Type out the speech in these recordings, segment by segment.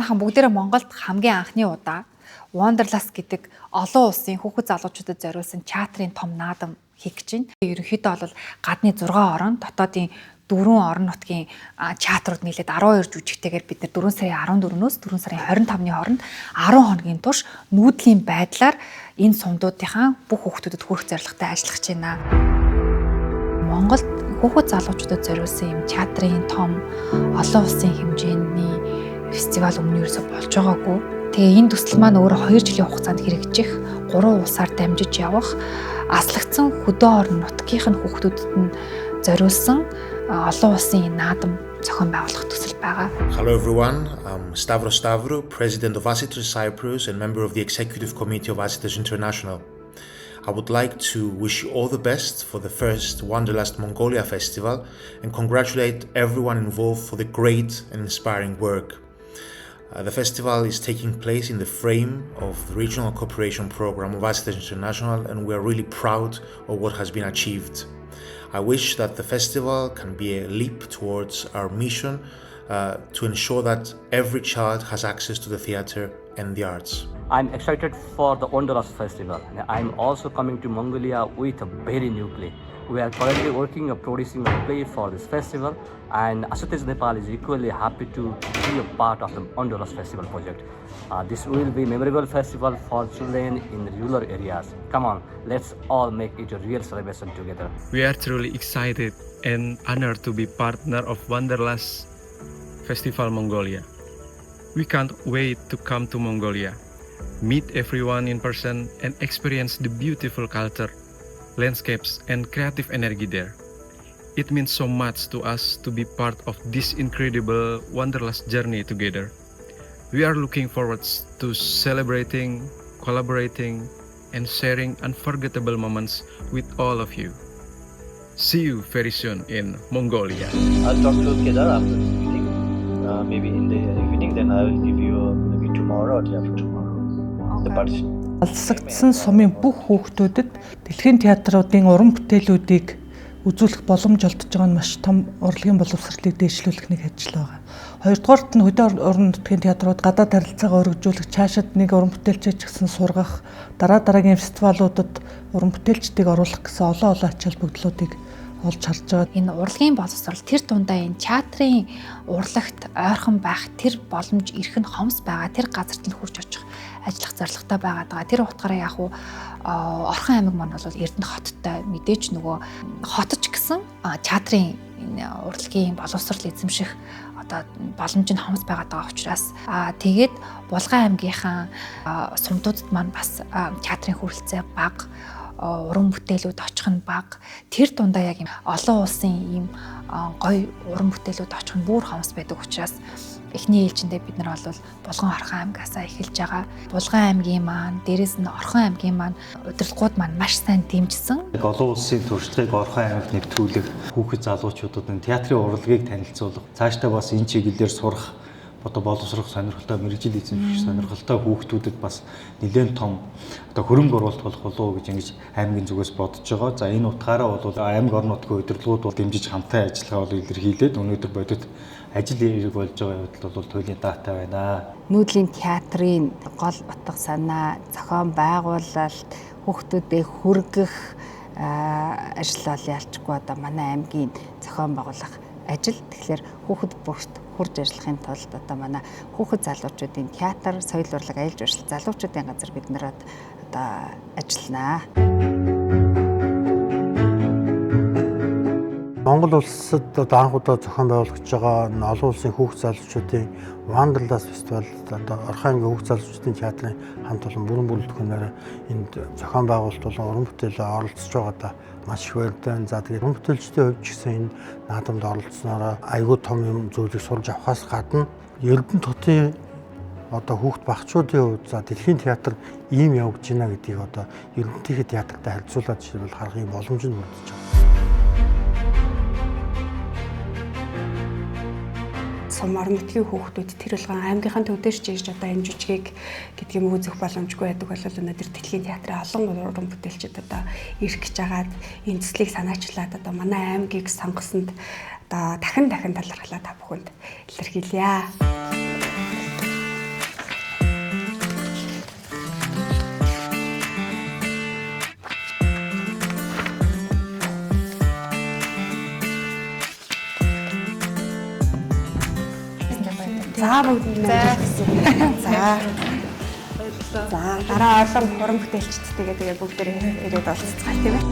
манайхан бүгдээрээ Монголд хамгийн анхны удаа Wanderlust гэдэг олон улсын хүүхэд залуучуудад зориулсан театрын том наадам хийх гэж байна. Ерөнхийдөө бол гадны 6 орон, дотоодын 4 орон нутгийн театрууд нийлээд 12 жүжигтэйгээр бид нар 4 сарын 14-өөс 4 сарын 25-ны хооронд 10 хоногийн турш нүүдлийн байдлаар энэ сумдуудынхаа бүх хүүхдүүдэд хүрэх зорилготой ажиллах гэж байна. Монголд хүүхэд залуучуудад зориулсан юм театрын том олон улсын хэмжээний фестивал өмнө ерөөсөй болж байгаагүй. Тэгээ энэ төсөл маань өөрөө 2 жилийн хугацаанд хэрэгжих, 3 улсаар дамжиж явах, аслагдсан хөдөө орон нутгийнхын хүүхдүүдэд нь зориулсан олон улсын наадам зохион байгуулах төсөл байгаа. Hello everyone, I'm Stavros Stavro, President of Asitos Cyprus and member of the Executive Committee of Asitos International. I would like to wish you all the best for the first Wanderlust Mongolia Festival and congratulate everyone involved for the great and inspiring work. The festival is taking place in the frame of the Regional Cooperation Program of Asitos International, and we are really proud of what has been achieved. I wish that the festival can be a leap towards our mission to ensure that every child has access to the theatre and the arts. I'm excited for the Wanderlust Festival. I'm also coming to Mongolia with a very new play. We are currently working on producing a play for this festival, and Asitos Nepal is equally happy to be a part of the Wanderlust Festival project. This will be a memorable festival for children in rural areas. Come on, let's all make it a real celebration together. We are truly excited and honored to be partner of Wanderlust Festival Mongolia. We can't wait to come to Mongolia, meet everyone in person and experience the beautiful culture, landscapes and creative energy there. It means so much to us to be part of this incredible Wanderlust journey together. We are looking forward to celebrating, collaborating and sharing unforgettable moments with all of you. See you very soon in Mongolia. I'll talk to Kedar after this meeting. Maybe in the evening, then I will give you maybe tomorrow or day after tomorrow. The partition. Алсагдсан сумын бүх хүүхдүүдэд дэлхийн театруудын уран бүтээлүүдийг үзүүлэх боломж олдож байгаа нь маш том урлагийн боловсролыг дээшлүүлэх нэг ажил байгаа. Хоёрдугаарт нь хөдөө орон нутгийн театрууд гадаад харилцаагаа өргөжүүлэх, цаашид нэг уран бүтээлчээ ч гэсэн сургах, дараагийн фестивалуудад уран бүтээлчдийг оруулах гэсэн олон ач холбогдлуудыг олж харж байгаа. Энэ урлагийн боловсрол тэр дундаа энэ театрын урлагт ойрхон байх тэр боломж ирэх нь хомс байгаа. Тэр газарт нь хурж очих ажиллах зорилготой байгаад байгаа. Тэр утгаараа яг уу Орхон аймаг маань бол Эрдэнэ хоттой мэдээж нөгөө хотч гэсэн театрын энэ урлагийн боловсрол эзэмших одоо боломж нь хомс байгаад байгаа учраас тэгээд Булган аймгийнхаа сумдуудад маань бас театрын хүрэлцээ бага, уран бүтээлүүд очих нь бага. Тэр дундаа яг юм олон улсын ийм гоё уран бүтээлүүд очих нь бүр хомс байдаг учраас эхний ээлжиндээ бид нар бол Булган Орхон аймгаасаа эхэлж байгаа. Булган аймгийн маань, дээрээс нь Орхон аймгийн маань удирдлагууд маань маш сайн дэмжсэн. Олон улсын туршлагыг Орхон аймагт нэвтрүүлэх, хүүхэд залуучуудад нь театрын урлагийг танилцуулах, цаашдаа бас энэ чиглэлээр сурах, одоо боловсрох сонирхолтой, мэргэжил эзэмших сонирхолтой хүүхдүүдэд бас нэлээд том одоо хөрөнгө оруулалт болох болов уу гэж ингэж аймгийн зүгээс бодож байгаа. За энэ утгаараа бол аймаг орон нутгийн удирдлагууд бол дэмжиж хамтаа ажиллагаа бол илэрхийлээд өнөөдөр бодит ажил хэрэг болж байгаа явдал бол туйлын даатай байна. Нүүдлийн театрын гол утга санаа, зохион байгуулалт, хүүхдүүдэд хүргэх ажил бол ялчгүй одоо манай аймгийн зохион байгуулах ажил. Тэгэхээр хүүхэд бүрт хурж ажиллахын тулд одоо манай хүүхэд залуучуудын театр, соёл урлаг, аял журшил залуучуудын газар бид нар одоо ажилланаа. Монгол улсад анх удаа зохион байгуулж байгаа олон улсын хүүхэд залуучуудын Wanderlust Festival одоо Орхон аймгийн хүүхэд залуучуудын театрын хамт олон бүрэн бүрэлдэхүүнээр энд зохион байгуулалт болон уран бүтээлээ оролцож байгаадаа маш их баяртай. За тэгээд уран бүтээлчдийн хувьд ч гэсэн энэ наадамд оролцсоноор айгүй том юм зүйлийг сурж авахаас гадна Эрдэнэ хотын одоо хүүхэд багчуудын хувьд за дэлхийн театр ийм явагдаж байна гэдгийг одоо Эрдэнэтийн театртай харьцуулаад жишээлбэл харах юм боломж нь бүрдэж байгаа. Сум орон нутгийн хүүхдүүд тэр болгон аймгийнхаа төвдөөж ирж одоо энэ жүжигийг гэдэг юм үзэх боломжгүй байдаг бол өнөөдөр дэлхийн театрын олон уран бүтээлчид одоо ирэх гэж байгаад энэ төслийг санаачлаад одоо манай аймгийг сонгосонд одоо дахин талархлаа та бүхэнд илэрхийлье. За бүгд нэ. За. За дараа олон уран бүтээлчдтэйгээ тэгээ бүгдээ ирээд олццгаая тийм ээ.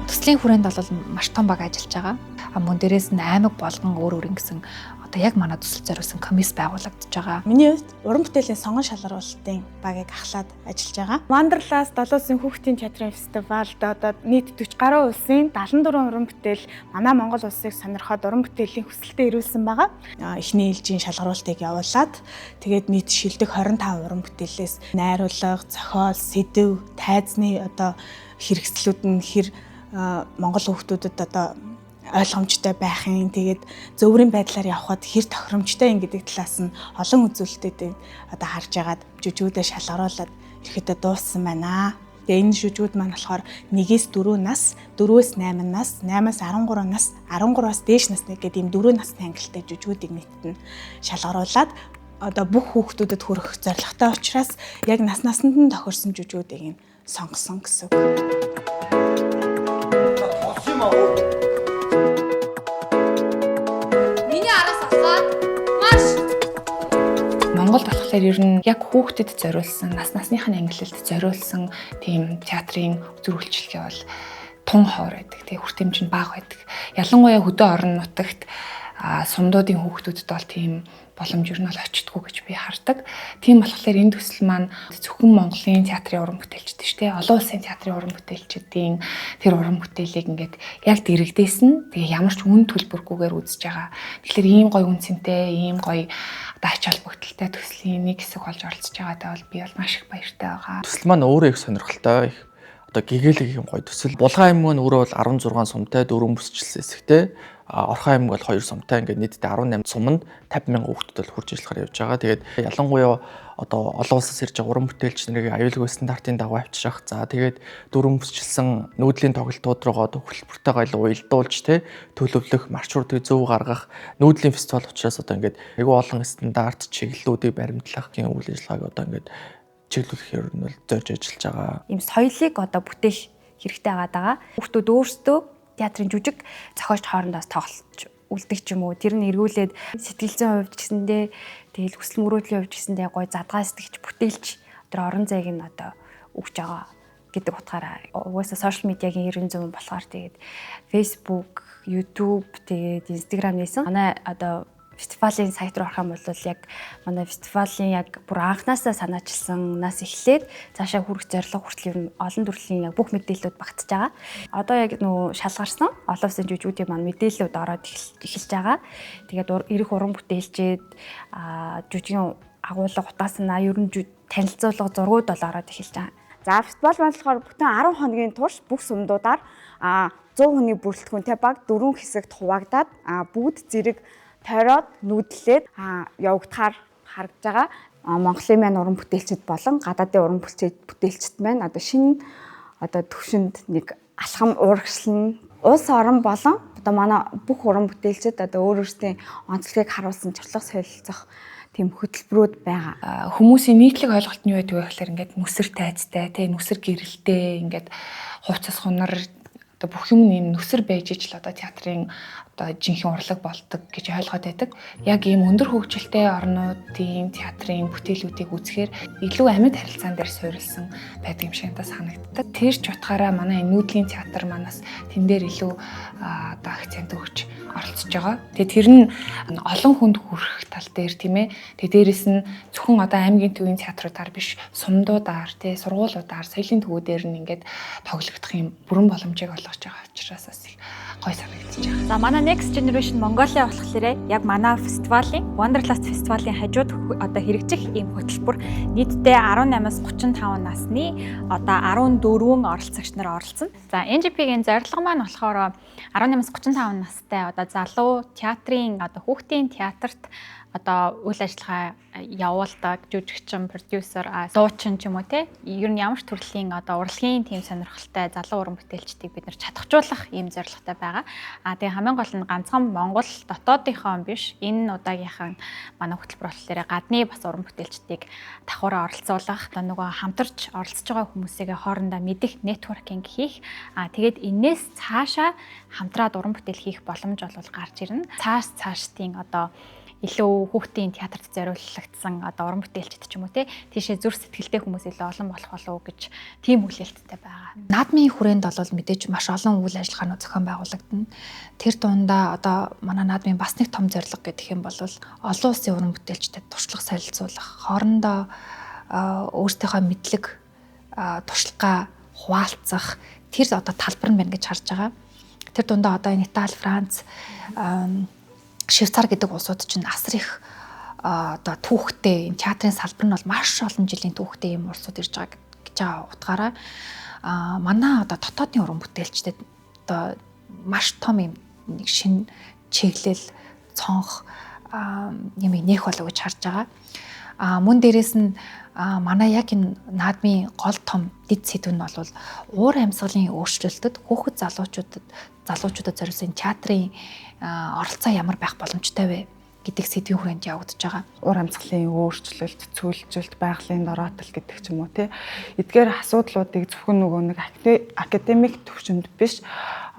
Төслийн хүрээнд бол маш том баг ажиллаж байгаа. Мөн дээрээс нь аймаг болгон өөр гэсэн одоо яг манай төсөл зориулсан комисс байгуулагдаж байгаа. Миний хувьд уран бүтээлийн сонгон шалгаруулалтын багийг ахлаад ажиллаж байгаа. Wanderlust 7 улсын хүүхдийн театрын фестивальд одоо нийт 40 гаруй улсын 74 уран бүтээл манай Монгол улсыг сонирхоод уран бүтээлийн хүсэлтэд ирүүлсэн байгаа. Эхний ээлжийн шалгаруулалтыг явуулаад тэгээд нийт шилдэг 25 уран бүтээлээс найруулга, зохиол, сэдэв, тайзны одоо хэрэгслүүд нь Монгол хүүхдүүдэд одоо ойлгомжтой байхын тэгээд зөвөрийн байдлаар явхад хэр тохиромжтой юм гэдэг талаас нь олон үзүүлэлтүүдийг одоо харж агаад жүжигүүдэд шалгаруулад ирэхэд дууссан байна. Тэгээ энэ жүжигүүд маань болохоор 1-ээс 4 нас, 4-өөс 8 нас, 8-аас 13 нас, 13-аас дээш насны гэдэг ийм 4 насны ангилалтай жүжигүүдийг нийтэд нь шалгаруулад одоо бүх хүүхдүүдэд хүрэх зорилготой учраас яг нас насанд нь тохирсон жүжигүүдийг сонгосон гэсэн. Монголд болохоор ер нь яг хүүхдэд зориулсан, насныхын ангилалд зориулсан тийм театрын үзүүлэлтчилгээ бол тун ховор байдаг. Тэгээ хүртээмж нь бага байдаг. Ялангуяа хөдөө орон нутагт сумдуудын хүүхдүүдэд бол тийм боломж ер нь бол очтгүй гэж би хардаг. Тийм болохоор энэ төсөл маань зөвхөн Монголын театрын уран бүтээлчд шүү дээ. Олон улсын театрын уран бүтээлчдийн тэр уран бүтээлийг ингээд яг дэрэгдээсэн. Тэгээ ямар ч үн төлбөргүйгээр үзэж байгаа. Тэгэхээр ийм гоё үнцэнтэй, ийм гоё одоо ач холбогдолтой төслийн нэг хэсэг болж оролцож байгаатай бол би бол маш их баяртай байгаа. Төсөл маань өөрөө их сонирхолтой, их одоо гэгээлэг юм гоё төсөл. Булган аймаг маань өөрөө бол 16 сумтай, 4 бүсчилсэн хэсэгтэй. Орхон аймаг бол 2 сумтай, ингээд нийтдээ 18 суманд 50,000 хүүхдүүд хурж ажиллахаар явж байгаа. Тэгээд ялангуяа одоо олон улсаас ирж байгаа уран бүтээлч нарыг аюулгүй стандартын дагуу авчрах. За тэгээд 4 бүсчилсэн нүүдлийн тоглолтууд руугаа одоо хөтөлбөртэйгээ уялдуулж төлөвлөх, маршрутыг зөв гаргах нүүдлийн фестивал учраас одоо ингээд айгүй олон стандарт чиглэлүүдийг баримтлах тийм үйл ажиллагааг одоо ингээд чиглүүлэх юм бол зорж ажиллаж байгаа. Ийм соёлыг одоо бүтээх хэрэгтэй байгаа. Хүүхдүүд өөрсдөө театрын жүжиг зохиолч хоорондоо тоглож үлдэх ч юм уу. Тэр нь эргүүлээд сэтгэл зүйн хувьд гэсэндээ тэгэл хүсэл мөрөөдлийн хувьд гэсэндээ гой задгаа сэтгэж бүтээлч тэр орон зайг нь одоо өгч байгаа гэдэг утгаараа угаасаа сошиал медиагийн 90% болохоор тэгээд Facebook, YouTube, тэгээд Instagram нээсэн. Манай одоо фестивалийн сайт руу орох юм бол яг манай фестивалийн яг бүр анханасаа санаачилсан-наас эхлээд цаашаа хүрэх зорилго хүртэл олон төрлийн яг бүх мэдээллүүд багтж байгаа. Одоо яг нөө шалгарсан олон улсын жүжигүүдийн маань мэдээллүүд ороод эхэлж байгаа. Тэгээд ирэх уран бүтээлчид жүжигийн агуулга утааснаа ер нь танилцуулга зургууд бол ороод эхэлж байгаа. За фестивал маань болохоор бүтэн 10 хоногийн турш бүх сумдуудаар 100 хүний бүрэлдэхүүнтэй баг 4 хэсэгт хуваагдаад бүгд зэрэг тойроод нүүдлээд явагдахаар харагдж байгаа. Монголын маань уран бүтээлчд болон гадаадын уран бүтээлчд маань одоо шинэ одоо төвшөнд нэг алхам уурхашлан улс орон болон одоо манай бүх уран бүтээлчд одоо өөрсдийн онцлогийг харуулсан чарлах солилцох тийм хөтөлбөрүүд байгаа. Хүмүүсийн нийтлэг ойлголт нь юу байдаг вэ гэхээр ингээд нүсэр тайцтай, тэ нүсэр гэрэлтэй ингээд хувцас хунар одоо бүх юм ийм нүсэр байж ижил одоо театрын одоо жинхэнэ урлаг болдог гэж ойлгоод байдаг. Яг ийм өндөр хөгжилтэй орнуудын театрын бүтээлүүдийг үзэхээр илүү амьд харилцаан дээр суурилсан байдаг юм шиг надад санагддаг. Тэр ч утгаараа манай нүүдлийн театр манаас тэн дээр илүү одоо акцент өгч оролцож байгаа. Тэгээ тэр нь олон хүнд хүрэх тал дээр тийм ээ. Тэгээ дээрэс нь зөвхөн одоо аймгийн төвийн театруудаар биш сумдуудаар тий сургуулиудаар соёлын төвүүдээр нь ингээд тоглогдох юм бүрэн боломжийг олгож байгаа учраас бас их гой санагдаж байгаа. За манай Next Generation Mongolia болохоор яг манай фестивалийн Wanderlust фестивалийн хажууд одоо хэрэгжих ийм хөтөлбөр нийтдээ 18-аас 35 насны одоо 14 оролцогч нар оролцсон. За NGP-ийн зорилго маань болохоор 18-аас 35 настай одоо залуу театрын одоо хүүхдийн театрт одоо үйл ажиллагаа явуулдаг жүжигчин, продюсер, суучин ч юм уу те. Ер нь ямар ч төрлийн одоо урлагийн тийм сонирхолтой залуу уран бүтээлчдийг бид нар чадахжуулах ийм зорилготой байгаа. Тэгээ хамгийн гол нь ганцхан Монгол дотоодынхон биш энэ удаагийнхан манай хөтөлбөр болохоор гадны бас уран бүтээлчдийг давхараа оролцуулах, одоо нөгөө хамтарч оролцож байгаа хүмүүсийг хоорондоо мэдих, нэтворкинг хийх. Тэгээд энээс цаашаа хамтраад уран бүтээл хийх боломж бол гарч ирнэ. Цаашдын одоо илүү хүүхдийн театрт зориулагдсан одоо уран бүтээлчд ч юм уу тийшээ зүрх сэтгэлтэй хүмүүс илүү олон болох болов уу гэж тийм хүлээлттэй байгаа. Наадмын хүрээнд бол мэдээж маш олон үйл ажиллагаанууд зохион байгуулагдана. Тэр дундаа одоо манай наадмын бас нэг том зорилго гэдэг юм бол олон улсын уран бүтээлчдэд туршлага солилцуулах, хоорондоо өөрсдийнхөө мэдлэг туршлагаа хуваалцах тэр одоо талбар нь байна гэж харж байгаа. Тэр дундаа одоо Итали, Франц, Швейцар гэдэг улсууд чинь асар их одоо түүхтэй энэ театрын салбар нь бол маш олон жилийн түүхтэй юм улсууд ирж байгаа гэж байгаа утгаараа манай одоо дотоодын уран бүтээлчдэд одоо маш том юм нэг шинэ чиглэл цонх нэмийг нээх болов гэж харж байгаа. Мөн дээрээс нь манай яг энэ наадмын гол том дэд сэдв нь бол уур амьсгалын өөрчлөлтөд хүүхэд залуучуудад зориулсан театрын оролцоо ямар байх боломжтой вэ гэдэг сэдвийн хүрээнд явагдаж байгаа. Уур амьсгалын өөрчлөлт, цөөлжилт, байгалийн дороотол гэдэг ч юм уу эдгээр асуудлуудыг зөвхөн нөгөө нэг академик төвшөнд биш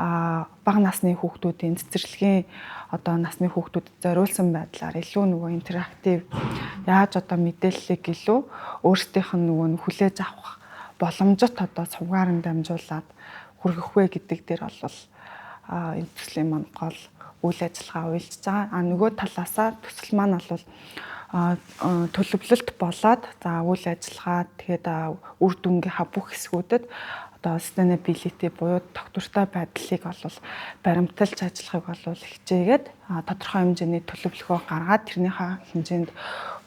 бага насны хүүхдүүдийн цэцэрлэгийн одоо насны хүүхдүүдэд зориулсан байдлаар илүү нөгөө интерактив яаж одоо мэдээллийг илүү өөрсдийнх нь нөгөө хүлээж авах боломжит одоо цугаар дамжуулаад хүргэх вэ гэдэг дээр бол энэ төслийн маань гол үйл ажиллагаа уйлж байгаа. Нөгөө талаасаа төсөл маань бол төлөвлөлт болоод за үйл ажиллагаа тэгээд үр дүнгийнхаа бүх хэсгүүдэд одоо sustainability буюу тогтвортой байдлыг бол баримталж ажиллахыг бол хичээгээд тодорхой хэмжээний төлөвлөгөө гаргаад тэрнийхээ хэмжээнд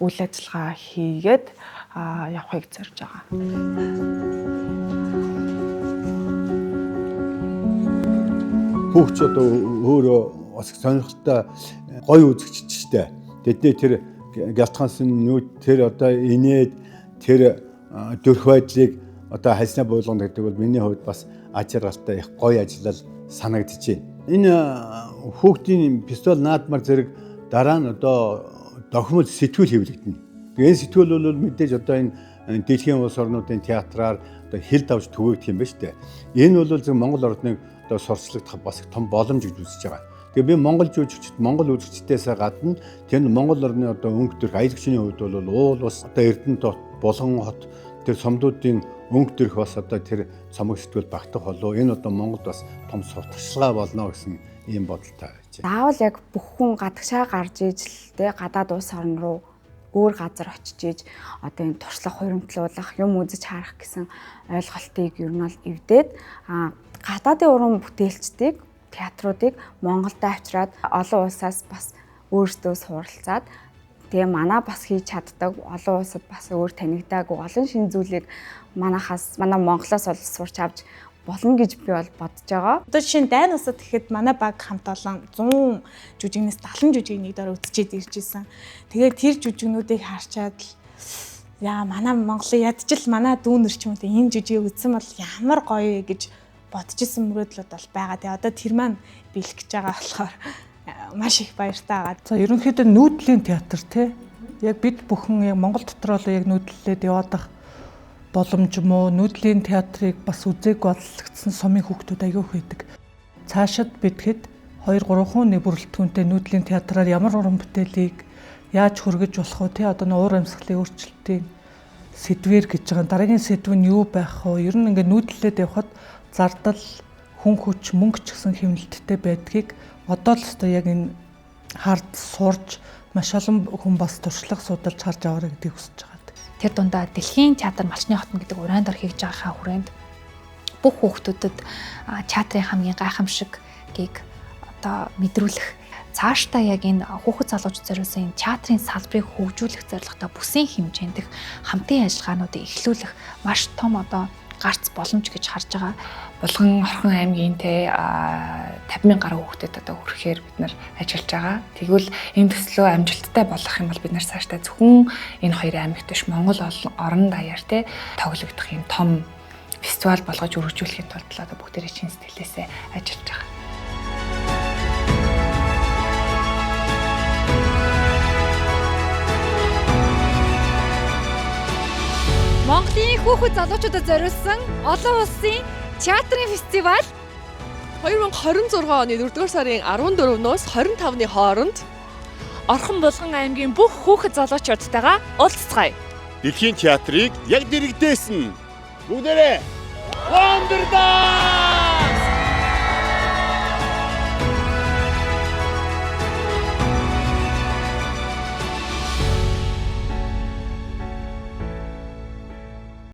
үйл ажиллагаа хийгээд явахыг зорж байгаа. Хүүхч одоо өөрөө бас сонирхолтой гоё үзэгчтэй. Тэдний тэр гялтгансан нүд тэр одоо инээд тэр дөрх байдлыг одоо хайснаа буулгана гэдэг бол миний хувьд бас ачааргалтай их гоё ажиллал санагдаж байна. Энэ хүүхдийн фестивал наадмар зэрэг дараа нь одоо дохимол сэтгүүл хэвлэгдэнэ. Энэ сэтгүүл бол мэдээж одоо энэ дэлхийн улс орнуудын театраар одоо хил давж түгээгдэх юм ба штэ. Энэ бол зөв Монгол орныг одоо сурчлагдах бас том боломж гэж үзэж байгаа. Тэгээ би Монгол жүжигчд, Монгол үзэгчдээс гадна тэр Монгол орны одоо өнгө төрх аялагчны хувьд бол уул бас одоо Эрдэнэт Булган хот тэр сумдуудын өнгө төрх бас одоо тэр цомог сэтгүүл багтах болов. Энэ одоо Монголд бас том сурталчилгаа болно гэсэн ийм бодолтой байж байна. Заавал яг бүх хүн гадагшаа гарч ижлтэй гадаад улс орн руу өөр газар очиж иж одоо энэ туршлага хуримтлуулах, юм үзэж харах гэсэн ойлголтыг ер нь бол эвдээд гадаадын уран бүтээлчдийг, театруудыг Монголд авчираад олон улсаас бас өөрсдөө суралцаад тэгээ манай бас хийж чаддаг олон улсад бас өөр танигдаагүй олон шинэ зүйлийг манай Монголоос бол сурч авч болно гэж би бол бодож байгаа. Одоо жишээ нь дайн усад гэхэд манай баг хамт олон 100 жүжигнээс 70 жүжиг нэг дор үзчихэд ирж исэн. Тэгээд тэр жүжигнүүдийг харчаад яа манай Монголын ядчил манай дүүнер ч юм уу энэ жүжиг үзсэн бол ямар гоё гэж бодож исэн мөрөөдлөд бол байгаа. Тэгээ одоо тэр маань бэлэх гэж байгаа болохоор маш их баяртай байгаа. За ерөнхийдөө нүүдлийн театр тий. Яг бид бүхэн яг Монгол дотор бол яг нүүдлээд яваадах боломж мó нүүдлийн театрыг бас үзег бодлогдсон сумын хүүхдүүд аягүй байдаг. Цаашид бидгэд 2-3 хүн бүрэлдэхүүнтэй нүүдлийн театраар ямар уран бүтээлийг яаж хөргөж болох вэ? Одоо уур амьсгалын өөрчлөлтийн сэдвэр гэж байгаа. Дараагийн сэдв нь юу байх вэ? Ер нь ингээд нүүдлээд явхад зардал, хүн хүч, мөнгө ч гэсэн хэмнэлттэй байдгийг одоо л өстой яг энэ хард сурж маш олон хүн бас туршлага судалж харж аваарай гэдгийг хүсэж байгаа. Тэр дундаа Дэлхийн театр Малчны хотно гэдэг уран дор хийж байгааха хүрээнд бүх хүүхдүүдэд театрын хамгийн гайхамшигыг одоо мэдрүүлэх цаашдаа яг энэ хүүхэд залуучууд зориулсан театрын салбарыг хөгжүүлэх зорилготой бүсийн хэмжээндх хамтын ажиллагаануудыг эхлүүлэх маш том одоо гарц боломж гэж харж байгаа. Булган Орхон аймгийн 50,000 гаруй хүүхдэд одоо хүрэхээр бид нар ажиллаж байгаа. Тэгвэл энэ төслөө амжилттай болох юм бол бид нар цаашдаа зөвхөн энэ хоёр аймагт биш Монгол орон даяар тоглогдох юм том фестивал болгож өргөжүүлэхэд тулд одоо бүгдээрээ чин сэтгэлээсээ ажиллаж байгаа. Монголын хүүхэд залуучуудад зориулсан олон улсын театрын фестивал 2026 оны 4-р сарын 14-ноос 25-ны хооронд Орхон булган аймгийн бүх хүүхэд залуучуудтайгаа уулзцгаая. Дэлхийн театрыг яг дэрэгдээсэн. Бүгдээрээ Wonderland!